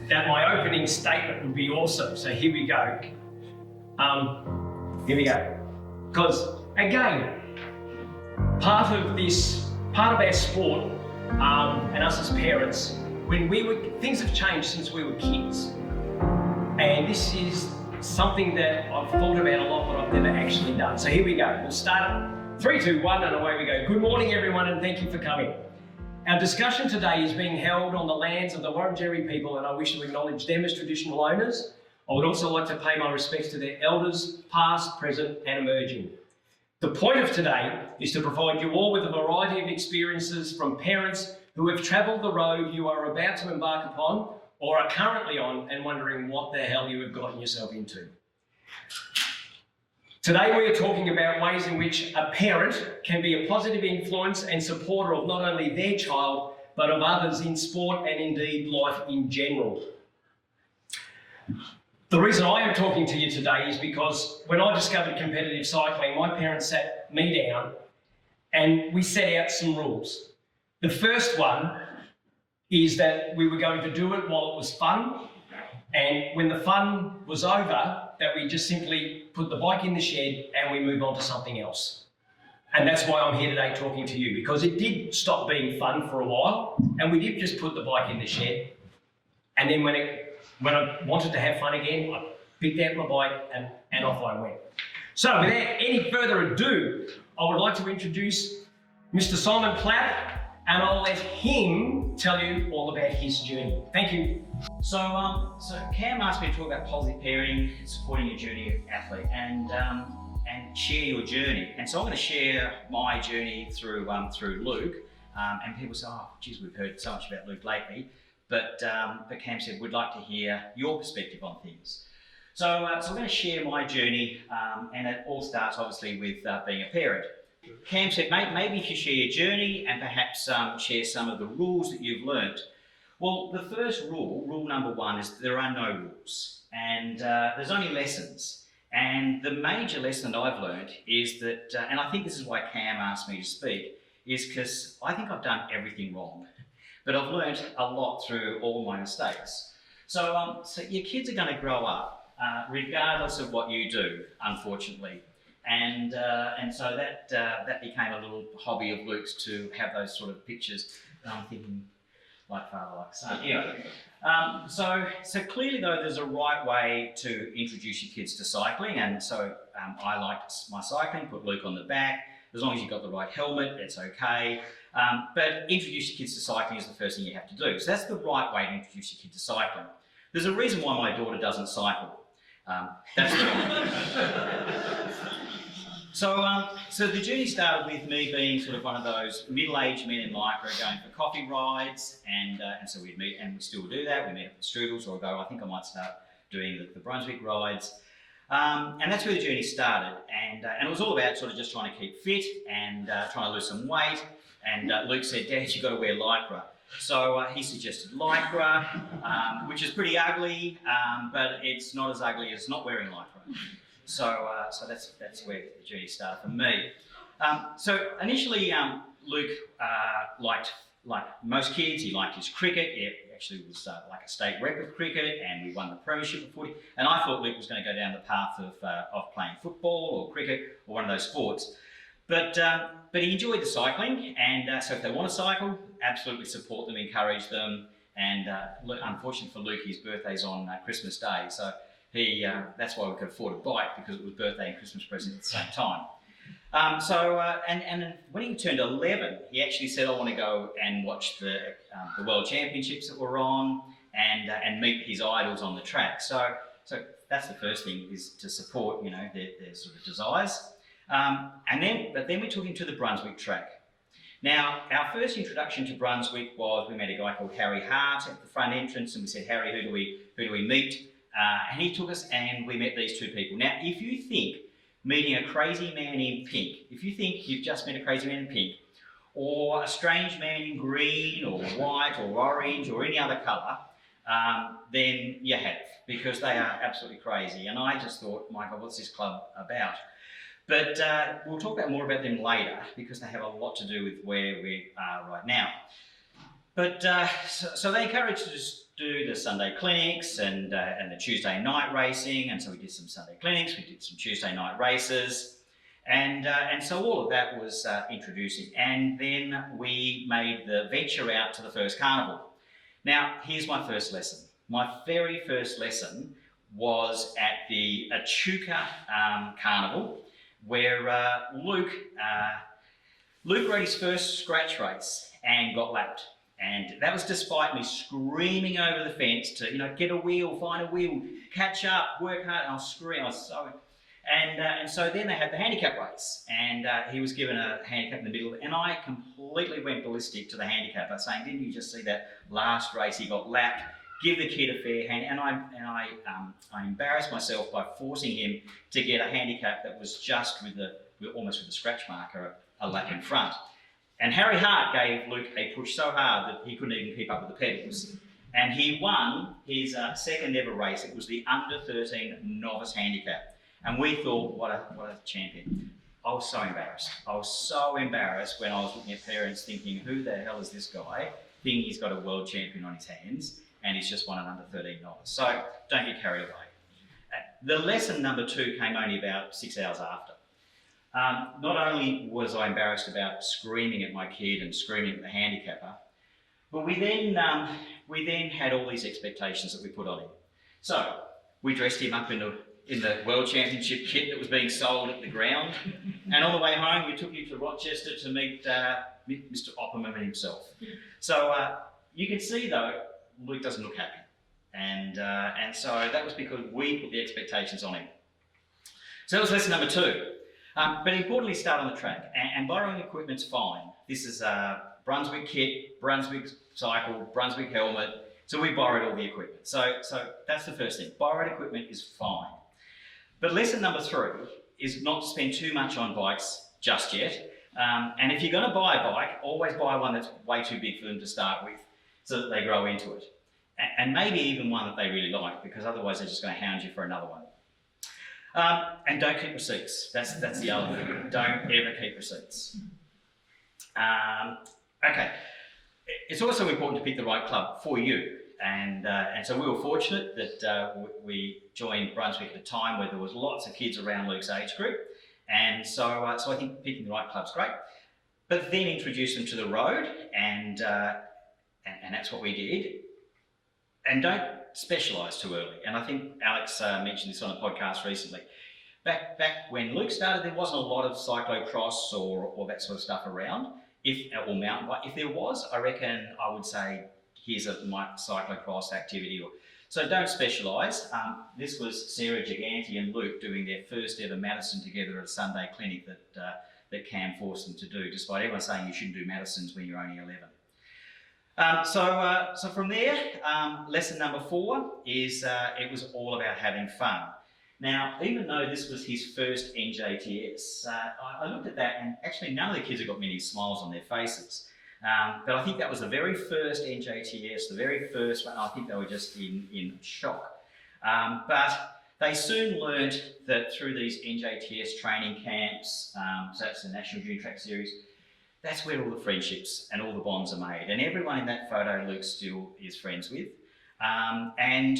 that my opening statement would be awesome. So here we go. Because again, part of our sport and us as parents, things have changed since we were kids. And this is something that I've thought about a lot, but I've never actually done. So here we go. We'll start 3, 2, 1, and away we go. Good morning, everyone, and thank you for coming. Our discussion today is being held on the lands of the Wurundjeri people, and I wish to acknowledge them as traditional owners. I would also like to pay my respects to their elders, past, present, and emerging. The point of today is to provide you all with a variety of experiences from parents who have travelled the road you are about to embark upon or are currently on and wondering what the hell you have gotten yourself into. Today we are talking about ways in which a parent can be a positive influence and supporter of not only their child, but of others in sport and indeed life in general. The reason I am talking to you today is because when I discovered competitive cycling, my parents sat me down and we set out some rules. The first one is that we were going to do it while it was fun, and when the fun was over, that we just simply put the bike in the shed and we move on to something else. And that's why I'm here today talking to you, because it did stop being fun for a while, and we did just put the bike in the shed. And then when I wanted to have fun again, I picked out my bike and off I went. So without any further ado, I would like to introduce Mr. Simon Platt, and I'll let him tell you all about his journey. Thank you. So Cam asked me to talk about positive parenting, supporting your journey athlete, and share your journey. And so I'm going to share my journey through Luke. And people say, "Oh, geez, we've heard so much about Luke lately." But Cam said, "We'd like to hear your perspective on things." So we're going to share my journey, and it all starts obviously with being a parent. Cam said, maybe if you share your journey and perhaps share some of the rules that you've learnt. Well, the first rule number 1, is there are no rules, and there's only lessons. And the major lesson that I've learnt is that, and I think this is why Cam asked me to speak, is because I think I've done everything wrong, but I've learnt a lot through all my mistakes. So your kids are going to grow up regardless of what you do, unfortunately. And so that became a little hobby of Luke's, to have those sort of pictures. And I'm thinking, like father, like son. Anyway, so clearly though, there's a right way to introduce your kids to cycling, and so I liked my cycling. Put Luke on the back. As long as you've got the right helmet, it's okay. But introduce your kids to cycling is the first thing you have to do. So that's the right way to introduce your kid to cycling. There's a reason why my daughter doesn't cycle. That's the one. So the journey started with me being sort of one of those middle-aged men in Lycra going for coffee rides, and so we'd meet, and we still do that. We meet up at Strudels, or I think I might start doing the Brunswick rides. And that's where the journey started, and it was all about sort of just trying to keep fit and trying to lose some weight. And Luke said, "Dad, you've got to wear Lycra." So he suggested Lycra, which is pretty ugly, but it's not as ugly as not wearing Lycra. So that's where the journey started for me. So initially, Luke liked, like most kids, he liked his cricket. He actually was like a state rep of cricket, and we won the premiership of footy. And I thought Luke was going to go down the path of playing football or cricket or one of those sports. But he enjoyed the cycling, and so if they want to cycle, absolutely support them, encourage them. And unfortunately for Luke, his birthday's on Christmas Day, so that's why we could afford a bike, because it was birthday and Christmas present at the same time. And when he turned 11, he actually said, "I want to go and watch the World Championships that were on, and meet his idols on the track." So that's the first thing, is to support, their sort of desires. But then we took him to the Brunswick track. Now, our first introduction to Brunswick was, we met a guy called Harry Hart at the front entrance, and we said, "Harry, who do we meet?" And he took us, and we met these 2 people. Now, if you think meeting a crazy man in pink, if you think you've just met a crazy man in pink, or a strange man in green or white or orange or any other colour, then you have, because they are absolutely crazy. And I just thought, my God, what's this club about? But we'll talk more about them later, because they have a lot to do with where we are right now. But so they encouraged us do the Sunday clinics and the Tuesday night racing, and so we did some Sunday clinics, we did some Tuesday night races, and so all of that was introducing. And then we made the venture out to the first carnival. Now, here's my first lesson. My very first lesson was at the Echuca Carnival, where Luke rode his first scratch race and got lapped. And that was despite me screaming over the fence to, get a wheel, find a wheel, catch up, work hard. And I was screaming. I was so... And so then they had the handicap race, and he was given a handicap in the middle, and I completely went ballistic to the handicapper, saying, "Didn't you just see that last race he got lapped? Give the kid a fair hand." And I embarrassed myself by forcing him to get a handicap that was just almost with the scratch marker a lap in front. And Harry Hart gave Luke a push so hard that he couldn't even keep up with the pedals. And he won his second ever race. It was the under 13 novice handicap. And we thought, what a champion. I was so embarrassed. I was so embarrassed when I was looking at parents thinking, who the hell is this guy? Thinking he's got a world champion on his hands and he's just won an under 13 novice. So don't get carried away. The lesson number 2 came only about 6 hours after. Not only was I embarrassed about screaming at my kid and screaming at the handicapper, but we then had all these expectations that we put on him. So we dressed him up in the World Championship kit that was being sold at the ground, and on the way home we took him to Rochester to meet Mr. Opperman himself. So you can see though, Luke doesn't look happy, and so that was because we put the expectations on him. So that was lesson number 2. But importantly, start on the track, and borrowing equipment's fine. This is a Brunswick kit, Brunswick cycle, Brunswick helmet, so we borrowed all the equipment. So that's the first thing, borrowed equipment is fine. But lesson number 3 is not to spend too much on bikes just yet. And if you're going to buy a bike, always buy one that's way too big for them to start with so that they grow into it. And maybe even one that they really like, because otherwise they're just going to hound you for another one. And don't keep receipts. That's the other thing. Don't ever keep receipts. Okay. It's also important to pick the right club for you. And so we were fortunate that we joined Brunswick at a time where there was lots of kids around Luke's age group, and so I think picking the right club's great. But then introduce them to the road, and that's what we did. And don't specialise too early. And I think Alex mentioned this on a podcast recently. Back when Luke started, there wasn't a lot of cyclocross or that sort of stuff around, or mountain bike. If there was, I reckon I would say, here's a cyclocross activity. So don't specialise. This was Sarah Giganti and Luke doing their first ever Madison together at a Sunday clinic that Cam forced them to do, despite everyone saying you shouldn't do Madisons when you're only 11. So from there, lesson number 4 is it was all about having fun. Now, even though this was his first NJTS, I looked at that and actually none of the kids have got many smiles on their faces. But I think that was the very first NJTS, the very first one. I think they were just in shock. But they soon learned that through these NJTS training camps, so that's the National Junior Track Series, that's where all the friendships and all the bonds are made. And everyone in that photo Luke still is friends with. And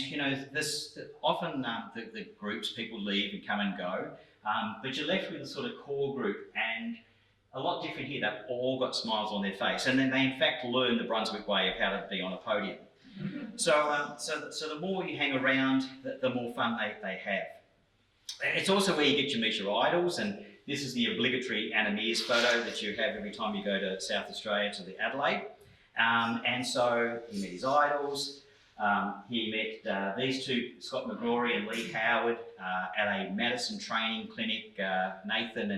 often the groups, people leave and come and go, but you're left with a sort of core group, and a lot different here. They've all got smiles on their face, and then they in fact learn the Brunswick way of how to be on a podium. So the more you hang around, the more fun they have. It's also where you get to meet your idols, and this is the obligatory Anna Meares photo that you have every time you go to South Australia, to the Adelaide. And so he met his idols. He met these two, Scott McGrory and Lee Howard, at a Madison training clinic. Nathan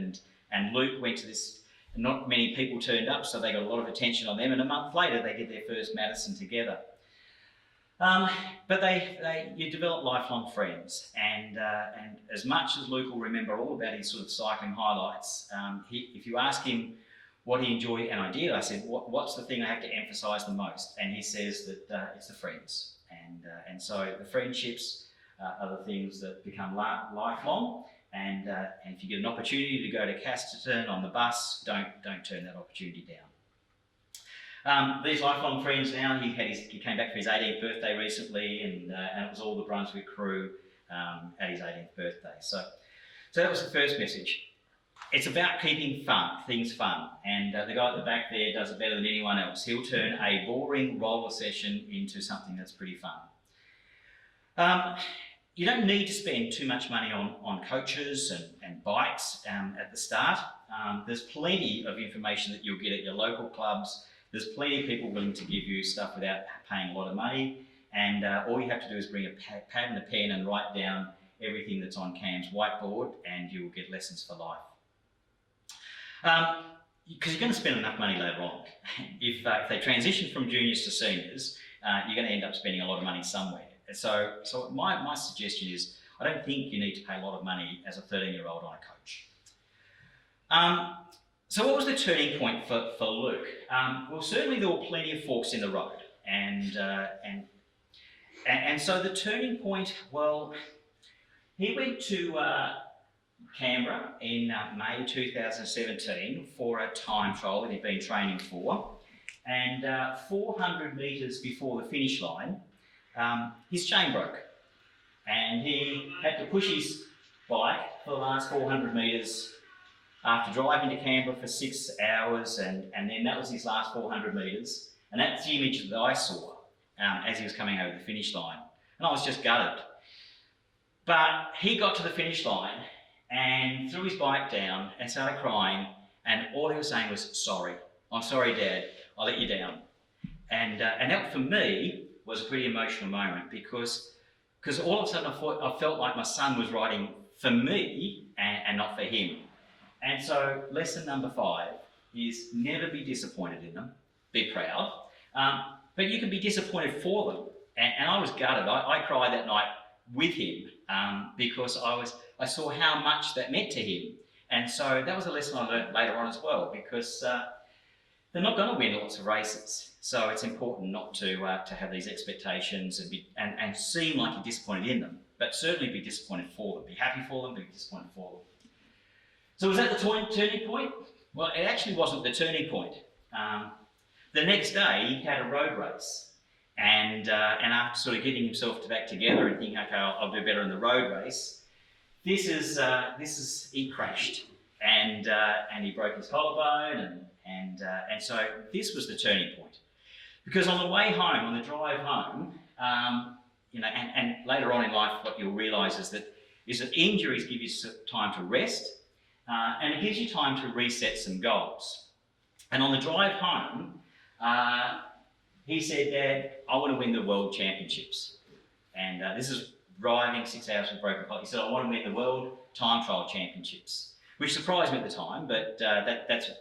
and Luke went to this. Not many people turned up, so they got a lot of attention on them, and a month later they did their first Madison together. But you develop lifelong friends, and as much as Luke will remember all about his sort of cycling highlights, if you ask him what he enjoyed, and I did, I said, what's the thing I have to emphasise the most? And he says that it's the friends, and so the friendships are the things that become lifelong. And if you get an opportunity to go to Casterton on the bus, don't turn that opportunity These lifelong friends now, he came back for his 18th birthday recently, and it was all the Brunswick crew at his 18th birthday. So that was the first message. It's about keeping things fun, and the guy at the back there does it better than anyone else. He'll turn a boring roller session into something that's pretty fun. You don't need to spend too much money on coaches and bikes at the start. There's plenty of information that you'll get at your local clubs. There's plenty of people willing to give you stuff without paying a lot of money, and all you have to do is bring a pad and a pen and write down everything that's on Cam's whiteboard, and you'll get lessons for life. Because you're going to spend enough money later on. If they transition from juniors to seniors, you're going to end up spending a lot of money somewhere. So my suggestion is, I don't think you need to pay a lot of money as a 13-year-old on a coach. So what was the turning point for Luke? Well, certainly there were plenty of forks in the road, and so the turning point. Well, he went to Canberra in May 2017 for a time trial that he'd been training for, and 400 metres before the finish line, his chain broke, and he had to push his bike for the last 400 metres after driving to Canberra for 6 hours, and then that was his last 400 metres, and that's the image that I saw as he was coming over the finish line, and I was just gutted. But he got to the finish line and threw his bike down and started crying, and all he was saying was, "Sorry, I'm sorry, Dad, I let you down." And that for me was a pretty emotional moment, because all of a sudden I felt like my son was riding for me and not for him. And so lesson number 5 is never be disappointed in them, be proud, but you can be disappointed for them. And I was gutted. I cried that night with him because I saw how much that meant to him. And so that was a lesson I learned later on as well, because they're not going to win lots of races. So it's important not to have these expectations and seem like you're disappointed in them, but certainly be disappointed for them. Be happy for them, be disappointed for them. So was that the turning point? Well, it actually wasn't the turning point. The next day he had a road race, and after sort of getting himself back together and thinking, okay, I'll do better in the road race, he crashed, and he broke his collarbone, and so this was the turning point. Because on the way home, on the drive home, and later on in life, what you'll realise is that injuries give you time to rest, and it gives you time to reset some goals. And on the drive home, he said, "Dad, I want to win the World Championships." And this is driving 6 hours with broken collar. He said, "I want to win the World Time Trial Championships," which surprised me at the time, but that's it.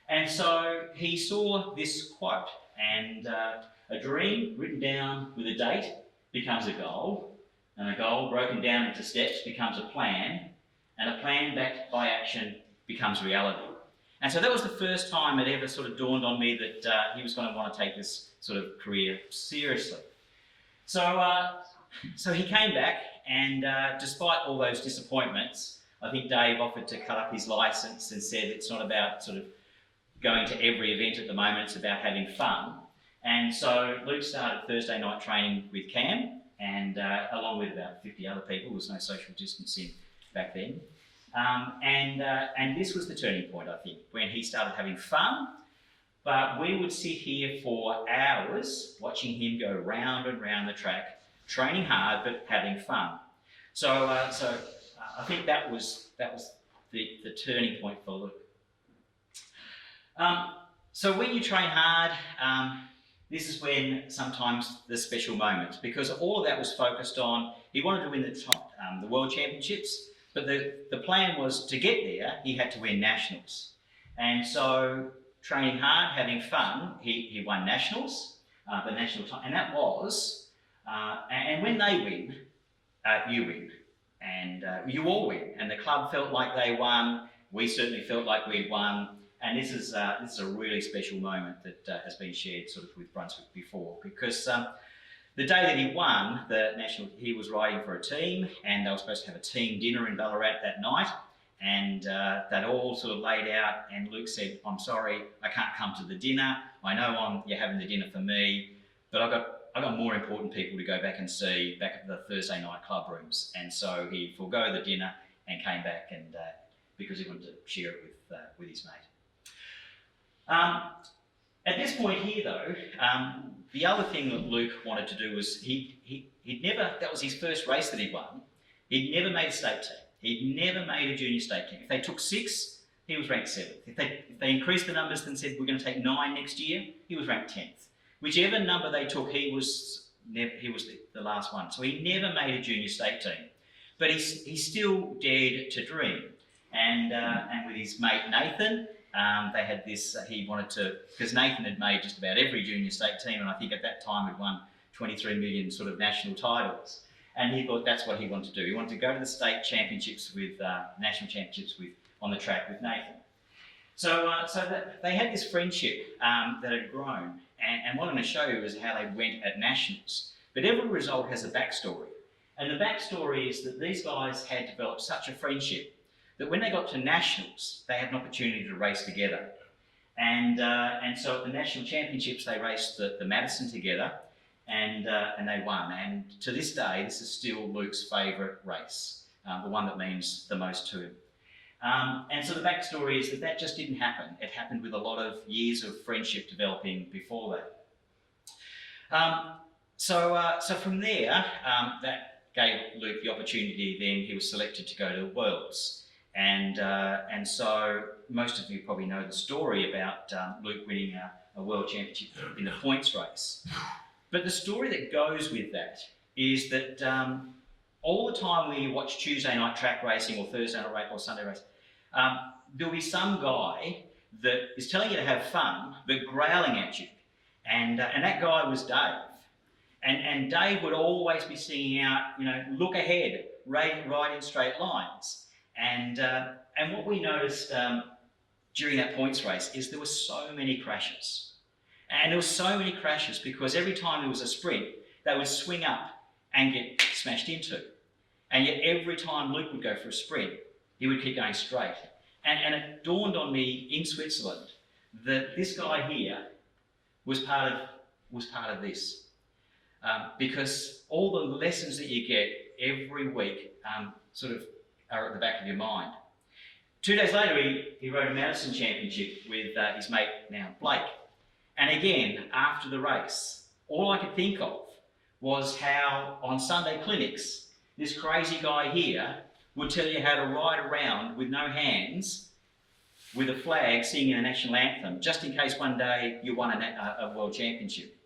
And so he saw this quote, and a dream written down with a date becomes a goal, and a goal broken down into steps becomes a plan, and a plan backed by action becomes reality. And so that was the first time it ever sort of dawned on me that he was going to want to take this sort of career seriously. So he came back, and despite all those disappointments, I think Dave offered to cut up his licence and said it's not about sort of going to every event at the moment, it's about having fun. And so Luke started Thursday night training with Cam, and along with about 50 other people. There was no social distancing back then. And this was the turning point, I think, when he started having fun. But we would sit here for hours watching him go round and round the track, training hard but having fun. So I think that was the turning point for Luke. So when you train hard, this is when sometimes there's special moments, because all of that was focused on, he wanted to win the World Championships, but the plan was to get there, he had to win nationals. And so training hard, having fun, he won nationals, the national time, and that was, and when they win, you win, and you all win, and the club felt like they won, we certainly felt like we'd won. And this is a really special moment that has been shared sort of with Brunswick before, because the day that he won the national, he was riding for a team, and they were supposed to have a team dinner in Ballarat that night, and they'd all sort of laid out, and Luke said, "I'm sorry, I can't come to the dinner. I know you're having the dinner for me, but I've got more important people to go back and see back at the Thursday night club rooms." And so he forego the dinner and came back, and because he wanted to share it with his mate. At this point here, though, the other thing that Luke wanted to do was he'd never, that was his first race that he won. He'd never made a state team. He'd never made a junior state team. If they took 6, he was ranked 7th. If they increased the numbers and said we're going to take 9 next year, he was ranked 10th. Whichever number they took, he was the last one. So he never made a junior state team, but he still dared to dream. And with his mate Nathan, they had this. He wanted to, because Nathan had made just about every junior state team, and I think at that time had won 23 million sort of national titles. And he thought that's what he wanted to do. He wanted to go to the state championships with national championships on the track with Nathan. So that they had this friendship that had grown. And what I'm going to show you is how they went at nationals. But every result has a backstory. And the backstory is that these guys had developed such a friendship that when they got to nationals, they had an opportunity to race together. And so at the national championships, they raced the Madison together, and they won. And to this day, this is still Luke's favourite race, the one that means the most to him. And so the backstory is that just didn't happen. It happened with a lot of years of friendship developing before that. So from there, that gave Luke the opportunity. Then he was selected to go to the Worlds. And so most of you probably know the story about Luke winning a world championship in the points race. But the story that goes with that is that all the time when you watch Tuesday night track racing or Thursday night race or Sunday race, there'll be some guy that is telling you to have fun but growling at you. And that guy was Dave. And Dave would always be singing out, look ahead, ride in straight lines. And what we noticed during that points race is there were so many crashes. And there were so many crashes because every time there was a sprint, they would swing up and get smashed into. And yet every time Luke would go for a sprint, he would keep going straight. And it dawned on me in Switzerland that this guy here was part of this. Because all the lessons that you get every week sort of are at the back of your mind. 2 days later, he rode a Madison Championship with his mate now, Blake. And again, after the race, all I could think of was how on Sunday clinics, this crazy guy here would tell you how to ride around with no hands, with a flag, singing a national anthem, just in case one day you won a world championship.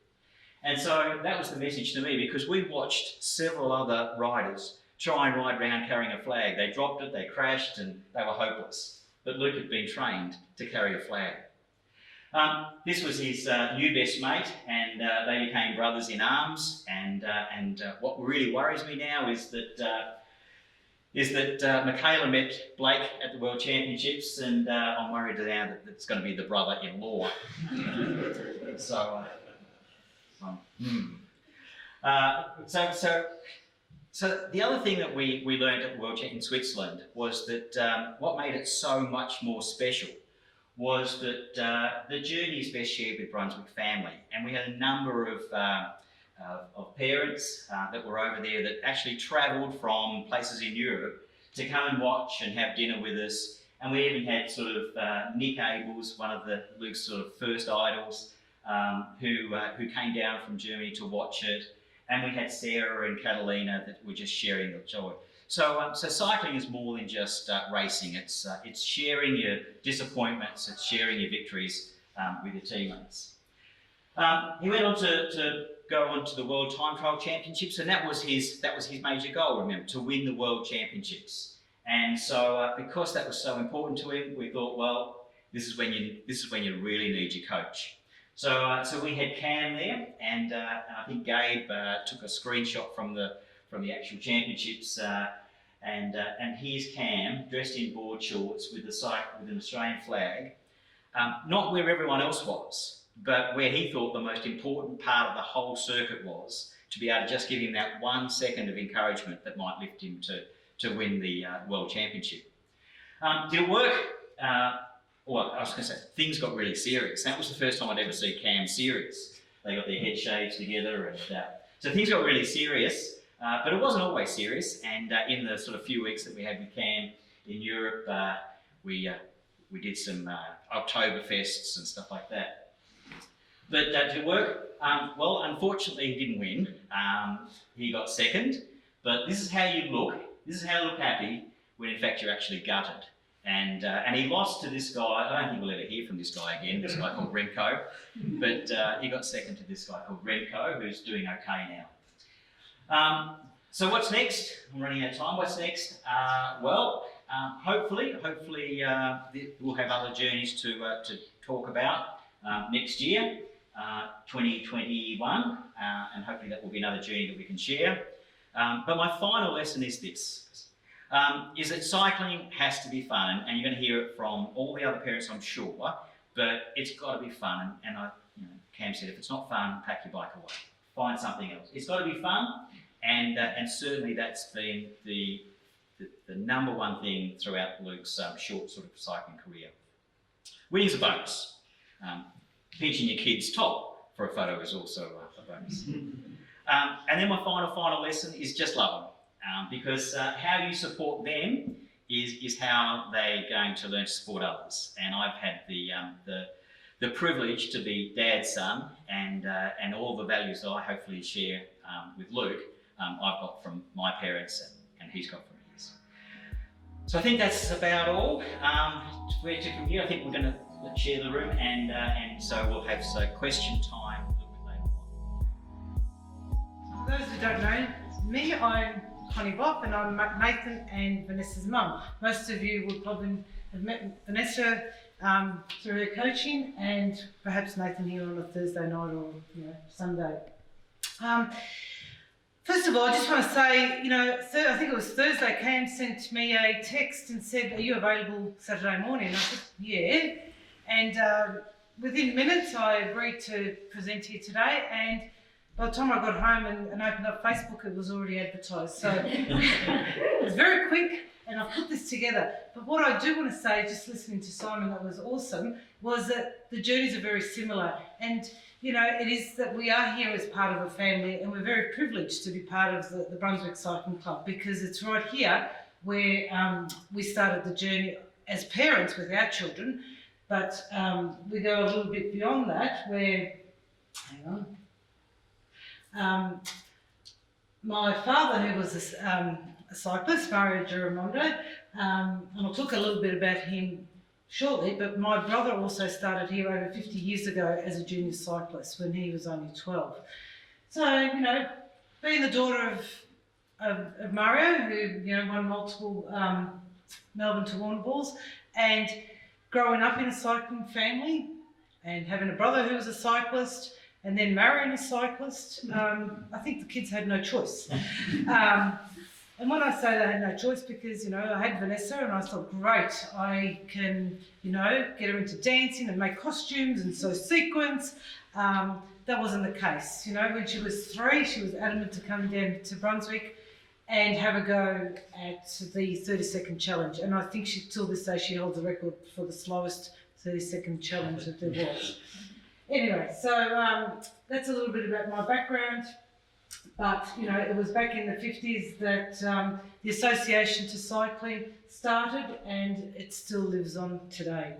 And so that was the message to me, because we watched several other riders try and ride around carrying a flag. They dropped it, they crashed, and they were hopeless. But Luke had been trained to carry a flag. This was his new best mate, and they became brothers in arms. And what really worries me now is that Michaela met Blake at the World Championships, and I'm worried now that it's going to be the brother-in-law. So the other thing that we learned at the World Champ in Switzerland was that what made it so much more special was that the journey is best shared with Brunswick family, and we had a number of parents that were over there that actually travelled from places in Europe to come and watch and have dinner with us. And we even had sort of Nick Abels, one of Luke's sort of first idols, who came down from Germany to watch it. And we had Sarah and Catalina that were just sharing the joy. So cycling is more than just racing. It's sharing your disappointments, it's sharing your victories with your teammates. He went on to go on to the World Time Trial Championships, and that was his major goal. Remember, to win the World Championships. And so because that was so important to him, we thought, well, this is when you really need your coach. So we had Cam there, and I think Gabe took a screenshot from the actual championships, and here's Cam dressed in board shorts with an Australian flag, not where everyone else was, but where he thought the most important part of the whole circuit was, to be able to just give him that 1 second of encouragement that might lift him to win the World Championship. Did it work? Well, I was going to say, things got really serious. That was the first time I'd ever see Cam serious. They got their head shaves together, and so things got really serious. But it wasn't always serious. And in the sort of few weeks that we had with Cam in Europe, we did some Oktoberfests and stuff like that. But did it work? Well, unfortunately, he didn't win. He got second. But this is how you look. This is how you look happy when, in fact, you're actually gutted. And he lost to this guy. I don't think we'll ever hear from this guy again, this guy called Remco. But he got second to this guy called Remco, who's doing okay now. So what's next? I'm running out of time. What's next? Hopefully we'll have other journeys to talk about next year, 2021, and hopefully that will be another journey that we can share. But my final lesson is this. Is that cycling has to be fun, and you're going to hear it from all the other parents, I'm sure, but it's got to be fun. And Cam said, if it's not fun, pack your bike away. Find something else. It's got to be fun, and certainly that's been the number one thing throughout Luke's short sort of cycling career. Winning's a bonus. Pinching your kid's top for a photo is also a bonus. And then my final lesson is just love them. Because how you support them is how they're going to learn to support others. And I've had the privilege to be Dad's son, and all the values that I hopefully share with Luke, I've got from my parents, and he's got from his. So I think that's about all. Where to from here? I think we're going to share the room, and so we'll have question time a little bit later on. For those who don't know me, I'm Connie Bopp, and I'm Nathan and Vanessa's mum. Most of you would probably have met Vanessa through her coaching, and perhaps Nathan here on a Thursday night or Sunday. First of all, I just want to say, I think it was Thursday, Cam sent me a text and said, "Are you available Saturday morning?" And I said, "Yeah." And within minutes, I agreed to present here today, and by the time I got home and opened up Facebook, it was already advertised. So it was very quick, and I put this together. But what I do want to say, just listening to Simon, that was awesome, was that the journeys are very similar. And, it is that we are here as part of a family, and we're very privileged to be part of the Brunswick Cycling Club, because it's right here where we started the journey as parents with our children. But we go a little bit beyond that, where, hang on. My father, who was a cyclist, Mario Giramondo, and I'll talk a little bit about him shortly, but my brother also started here over 50 years ago as a junior cyclist when he was only 12. So, being the daughter of Mario, who, won multiple Melbourne to Warner Balls, and growing up in a cycling family, and having a brother who was a cyclist, and then marrying a cyclist, I think the kids had no choice. And when I say they had no choice, because, I had Vanessa, and I thought, great, I can, get her into dancing and make costumes and sew sequins. That wasn't the case. When she was 3, she was adamant to come down to Brunswick and have a go at the 30-second challenge. And I think till this day, she holds the record for the slowest 30-second challenge that there was. Anyway, so that's a little bit about my background, but it was back in the 50s that the Association to Cycling started, and it still lives on today.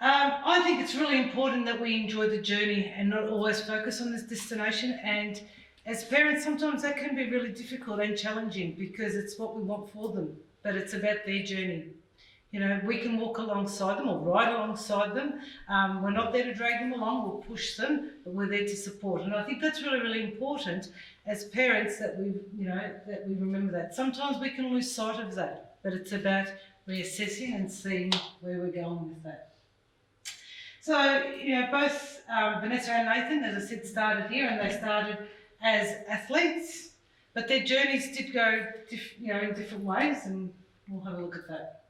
I think it's really important that we enjoy the journey and not always focus on this destination, and as parents sometimes that can be really difficult and challenging because it's what we want for them, but it's about their journey. We can walk alongside them or ride alongside them. We're not there to drag them along, we'll push them, but we're there to support. And I think that's really, really important as parents that we remember that. Sometimes we can lose sight of that, but it's about reassessing and seeing where we're going with that. So, both Vanessa and Nathan, as I said, started here, and they started as athletes, but their journeys did go, in different ways, and we'll have a look at that.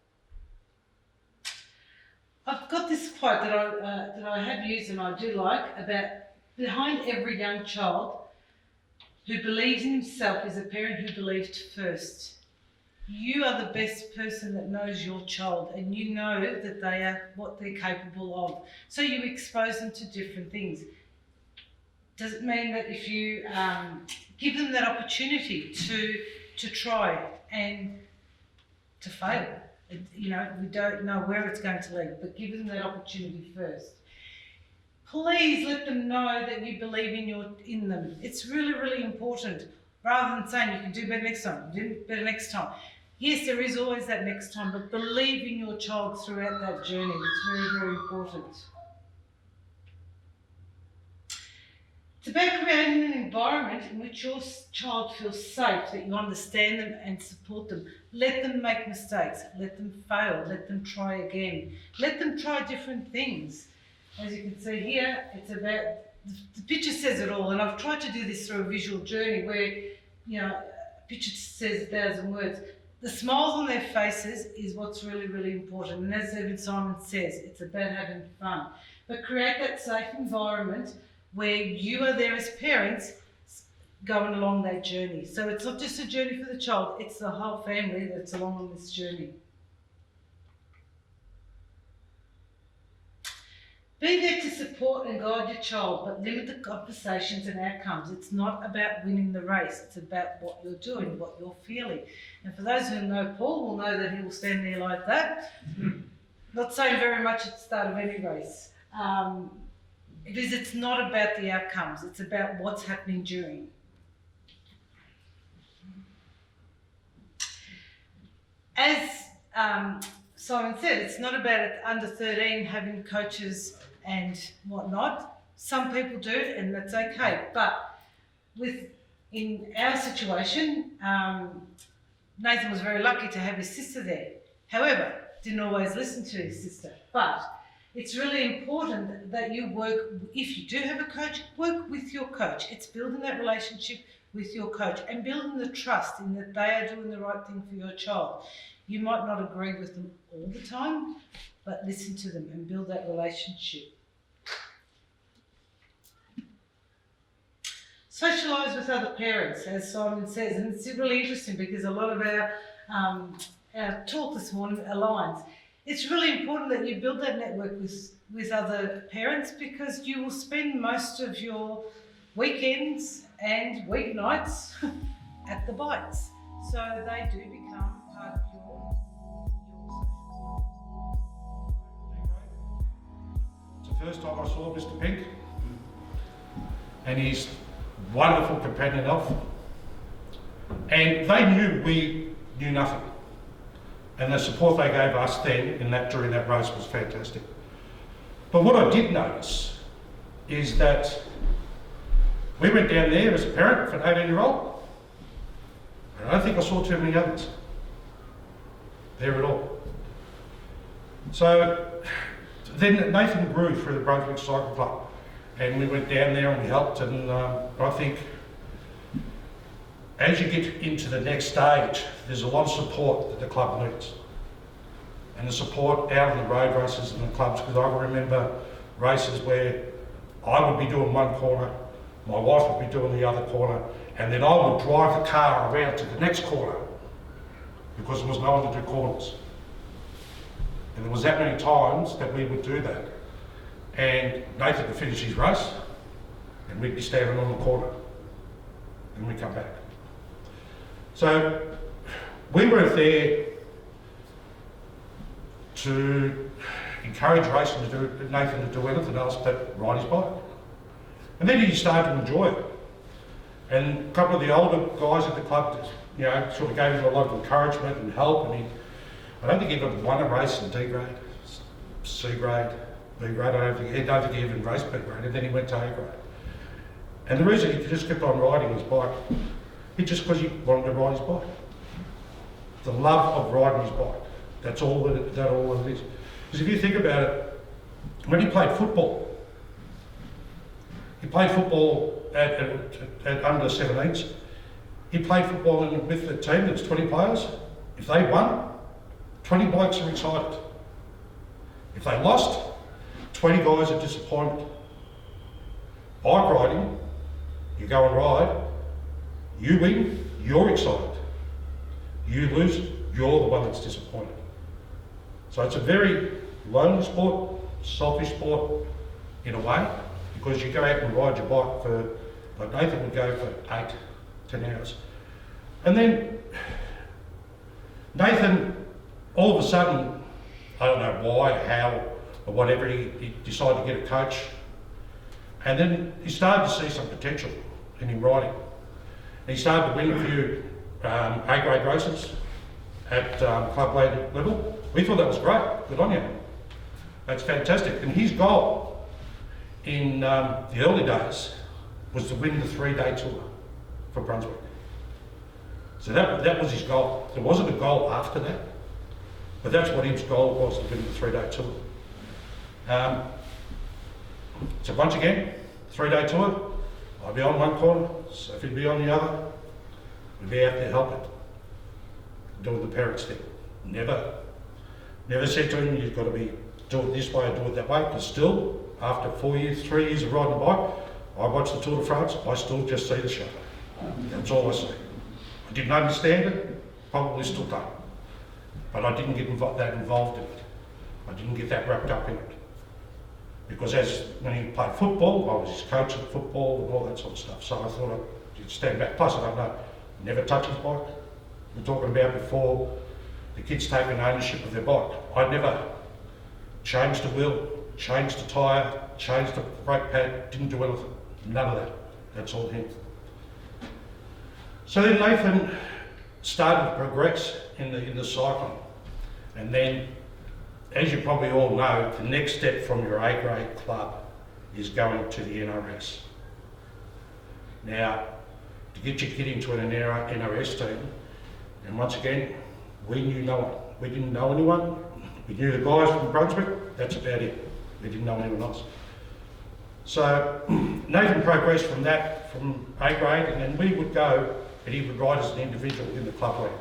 I've got this quote that I have used and I do like about behind every young child who believes in himself is a parent who believed first. You are the best person that knows your child, and you know that they are what they're capable of. So you expose them to different things. Does it mean that if you give them that opportunity to try and to fail? We don't know where it's going to lead, but give them that opportunity first. Please let them know that you believe in them. It's really, really important. Rather than saying you can do better next time, do better next time. Yes, there is always that next time, but believe in your child throughout that journey. It's very, very important. It's about creating an environment in which your child feels safe, that you understand them and support them. Let them make mistakes, let them fail, let them try again. Let them try different things. As you can see here, it's about, the picture says it all, and I've tried to do this through a visual journey where, a picture says 1,000 words. The smiles on their faces is what's really, really important. And as even Simon says, it's about having fun. But create that safe environment where you are there as parents going along that journey. So it's not just a journey for the child, it's the whole family that's along on this journey. Be there to support and guide your child, but limit the conversations and outcomes. It's not about winning the race, it's about what you're doing, what you're feeling. And for those who know Paul will know that he will stand there like that, not saying very much at the start of any race. Because it's not about the outcomes, it's about what's happening during. As Simon said, it's not about under 13 having coaches and whatnot. Some people do, and that's okay. But in our situation, Nathan was very lucky to have his sister there. However, didn't always listen to his sister. But it's really important that you work, if you do have a coach, work with your coach. It's building that relationship with your coach and building the trust in that they are doing the right thing for your child. You might not agree with them all the time, but listen to them and build that relationship. Socialise with other parents, as Simon says, and it's really interesting because a lot of our talk this morning aligns. It's really important that you build that network with other parents because you will spend most of your weekends and weeknights at the bites. So they do become part of your It's the first time I saw Mr. Pink and his wonderful companion Elf. And they knew we knew nothing. And the support they gave us then during that race was fantastic. But what I did notice is that we went down there as a parent for an 18-year-old, and I don't think I saw too many others there at all. So then Nathan grew through the Brunswick Cycle Club, and we went down there and we helped, and I think as you get into the next stage, there's a lot of support that the club needs. And the support out of the road races and the clubs, because I remember races where I would be doing one corner, my wife would be doing the other corner, and then I would drive the car around to the next corner because there was no one to do corners. And there was that many times that we would do that. And Nathan would finish his race and we'd be standing on the corner and we'd come back. So we weren't there to encourage racing Nathan to do anything else but ride his bike. And then he started to enjoy it. And a couple of the older guys at the club, sort of gave him a lot of encouragement and help. And I don't think he got won a race in D grade, C grade, B grade. I don't think he even raced B grade. And then he went to A grade. And the reason he just kept on riding his bike, it's just because he wanted to ride his bike. The love of riding his bike. That's all it is. Because if you think about it, when he played football at under 17s. He played football with the team that's 20 players. If they won, 20 blokes are excited. If they lost, 20 guys are disappointed. Bike riding, you go and ride, You win, you're excited. You lose, you're the one that's disappointed. So it's a very lonely sport, selfish sport in a way, because you go out and ride your bike for, like Nathan would go for 8-10 hours. And then Nathan, all of a sudden, I don't know why, how, or whatever, he decided to get a coach. And then he started to see some potential in him riding. And he started to win a few A-grade races at club level. We thought that was great, good on you. That's fantastic. And his goal in the early days was to win the 3-day tour for Brunswick. So that was his goal. There wasn't a goal after that, but that's what his goal was, to win the 3-day tour. So once again, 3-day tour, I'd be on one corner, Sophie'd be on the other, we'd be out there helping, doing the parents thing. Never said to him, you've got to do it this way or do it that way, but still, after 3 years of riding a bike, I watch the Tour de France, I still just see the show. That's all I see. I didn't understand it, probably still don't, but I didn't get that involved in it. I didn't get that wrapped up in it. Because when he played football, I was his coach at football and all that sort of stuff. So I thought I'd stand back. Plus, I don't know, never touch his bike. We're talking about before the kids taking ownership of their bike. I never changed the wheel, changed the tyre, changed the brake pad, didn't do anything. None of that. That's all him. So then Nathan started to progress in the cycling. And then, as you probably all know, the next step from your A-grade club is going to the NRS. Now, to get your kid into an NRS team, and once again, we knew no one. We didn't know anyone. We knew the guys from Brunswick, that's about it. We didn't know anyone else. So Nathan progressed from A-grade, and then we would go, and he would ride as an individual in the club league.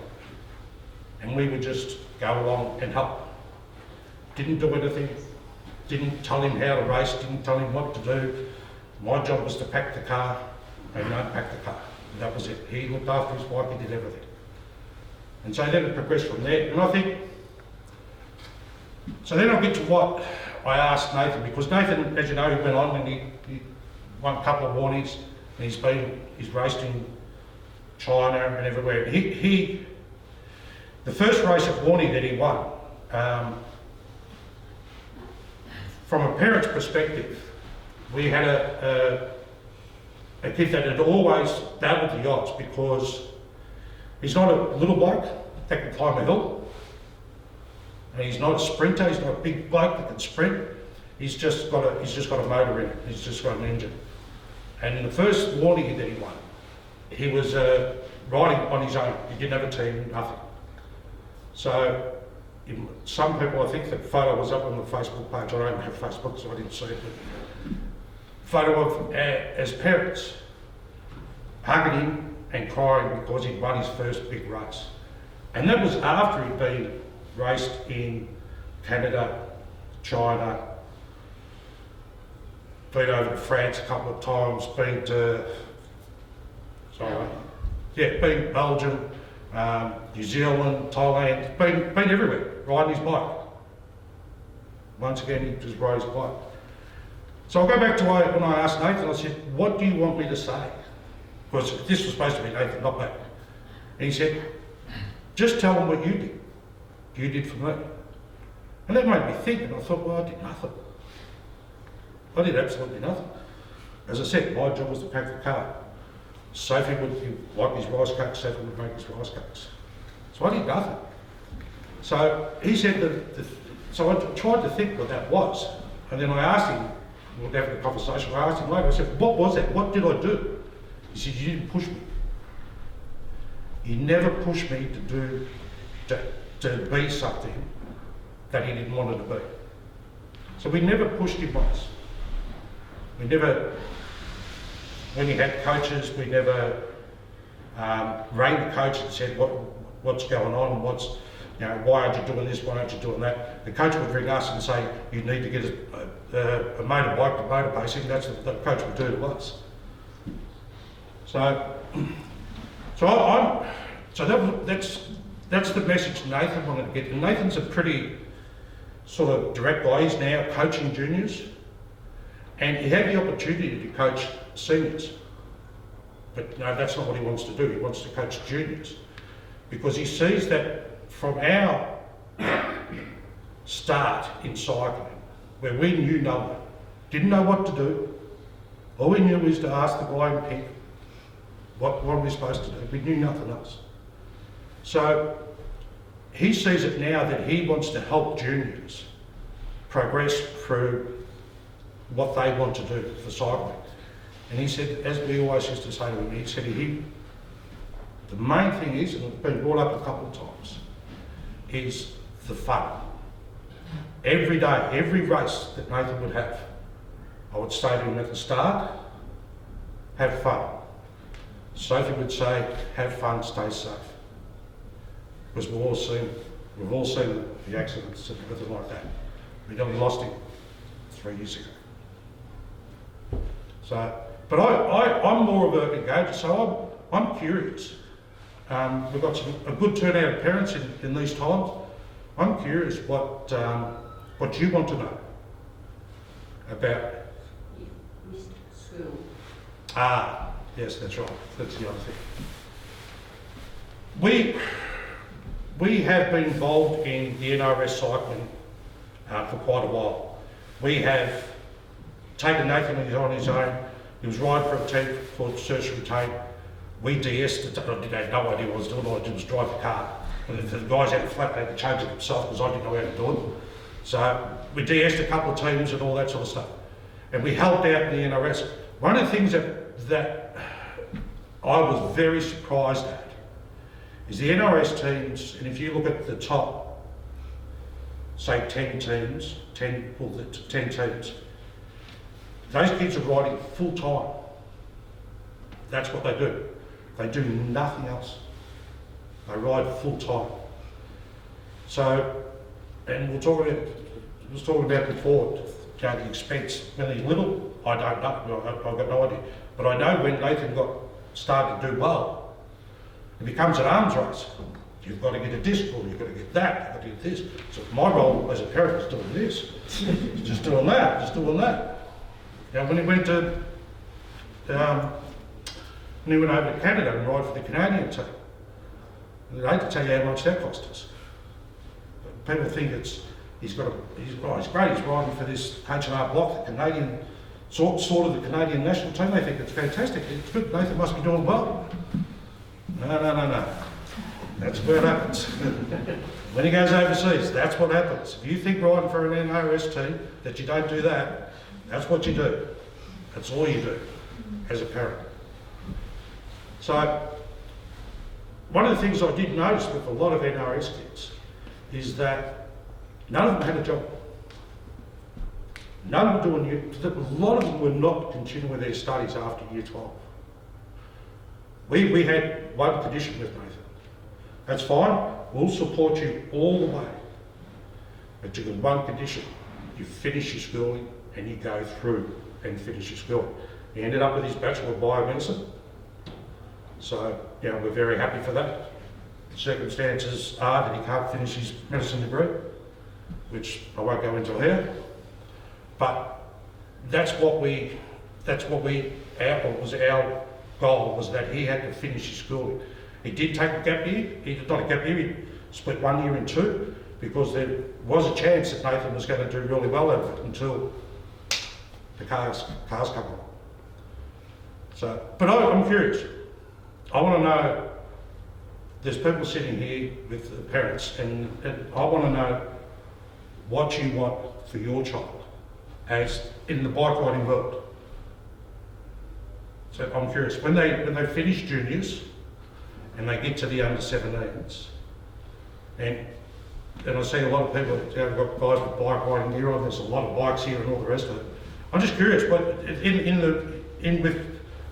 And we would just go along and help. Didn't do anything, didn't tell him how to race, didn't tell him what to do. My job was to pack the car and unpack the car. And that was it. He looked after his bike, he did everything. And so then it progressed from there. And I think, so then I'll get to what I asked Nathan, because Nathan, as you know, he went on and he won a couple of warnings, and he's raced in China and everywhere. The first race at Warney that he won, from a parent's perspective, we had a kid that had always battled the odds, because he's not a little bloke that can climb a hill, and he's not a sprinter, he's not a big bloke that can sprint. He's just got a motor in it, he's just got an engine. And in the first Warney that he won, he was riding on his own. He didn't have a team, nothing. So some people, I think that photo was up on the Facebook page. I don't have Facebook, so I didn't see it. But photo of as parents hugging him and crying because he'd won his first big race. And that was after he'd been raced in Canada, China, been over to France a couple of times, been to Belgium, New Zealand, Thailand, been everywhere, riding his bike. Once again, he just rode his bike. So I'll go back to when I asked Nathan, I said, what do you want me to say? Because this was supposed to be Nathan, not that. And he said, just tell them what you did for me. And that made me think, and I thought, well, I did nothing. I did absolutely nothing. As I said, my job was to pack the car. Sophie would like his rice cakes, Sophie would make his rice cakes. So I did nothing. So he said so I tried to think what that was. And then I asked him, we were having a conversation, I asked him later, I said, what was that? What did I do? He said, you didn't push me. He never pushed me to be something that he didn't want it to be. So we never pushed him once. We never, when he had coaches, we never rang the coach and said what's going on, why aren't you doing this, why aren't you doing that. The coach would ring us and say, you need to get a motorbike to motor basing. That's what the coach would do to us. So That's the message Nathan wanted to get. And Nathan's a pretty sort of direct guy. He's now coaching juniors, and he had the opportunity to coach seniors. But no, that's not what he wants to do. He wants to coach juniors because he sees that from our start in cycling, where we knew no one, didn't know what to do. All we knew was to ask the guy in pink, what are we supposed to do? We knew nothing else. So he sees it now that he wants to help juniors progress through what they want to do for cycling. And he said, as we always used to say to him, he said, the main thing is, and it's been brought up a couple of times, is the fun. Every day, every race that Nathan would have, I would say to him at the start, have fun. Sophie would say, have fun, stay safe. Because we've all seen the accidents and everything like that. We nearly lost him 3 years ago. So, but I'm more of a engager, so I'm curious. We've got a good turnout of parents in these times. I'm curious what you want to know about. School. Ah, yes, that's right. That's the other thing. We have been involved in the NRS cycling for quite a while. We have taken Nathan on his own. He was riding for a team called Search and Retain. We de-essed it. I didn't have no idea what I was doing. All I did was drive the car. And the guys out the flat, they had to change it themselves because I didn't know how to do it. So we de-essed a couple of teams and all that sort of stuff. And we helped out in the NRS. One of the things that I was very surprised at is the NRS teams, and if you look at the top, say 10 teams, 10 teams, those kids are riding full time. That's what they do. They do nothing else. They ride full time. So, and we was talking about before, the expense, when he's little, I don't know, I've got no idea. But I know when Nathan started to do well, it becomes an arms race. You've got to get a disc ball, you've got to get that, you've got to get this. So my role as a parent is doing this, just doing that, just doing that. Now when he went over to Canada and ride for the Canadian team, I hate to tell you how much that cost us. But people think he's great, he's riding for this H&R Block, the Canadian, sort of the Canadian national team. They think it's fantastic, it's good, Nathan must be doing well. No. That's where it happens. When he goes overseas, that's what happens. If you think riding for an NRS team that you don't do that, that's what you do. That's all you do as a parent. So, one of the things I did notice with a lot of NRS kids is that none of them had a job. None of them a lot of them were not continuing with their studies after year 12. We had one condition with Nathan. That's fine, we'll support you all the way. But you got one condition, you finish your schooling and you go through and finish your schooling. He ended up with his Bachelor of Biomedicine. So, we're very happy for that. The circumstances are that he can't finish his medicine degree, which I won't go into here. But that's what our goal was, that he had to finish his schooling. He did take a gap year. He did not a gap year, he split 1 year in two, because there was a chance that Nathan was going to do really well at it until the cars come along. So, but I'm curious. I want to know, there's people sitting here with the parents, and I want to know what you want for your child as in the bike riding world. So I'm curious, when they finish juniors and they get to the under 17s, and I see a lot of people, we've got guys with bike riding gear on, there's a lot of bikes here and all the rest of it. I'm just curious, but if you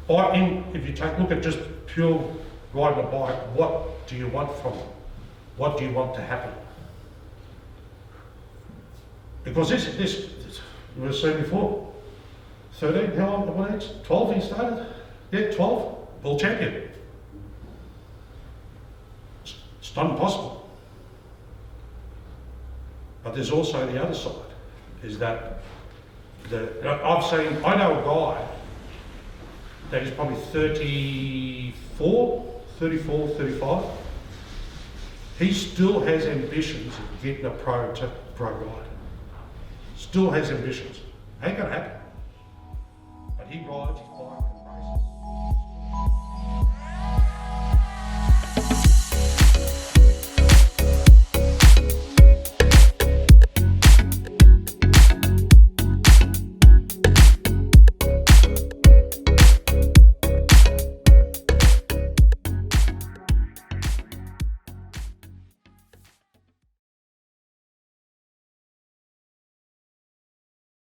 look at just pure riding a bike, what do you want from them? What do you want to happen? Because this we were saying before, 13, how old, what age? 12 he started? Yeah, 12, world champion. not impossible. But there's also the other side, is that I know a guy that is probably 34, 35. He still has ambitions of getting a pro ride. Still has ambitions. Ain't gonna happen. But he rides his bike.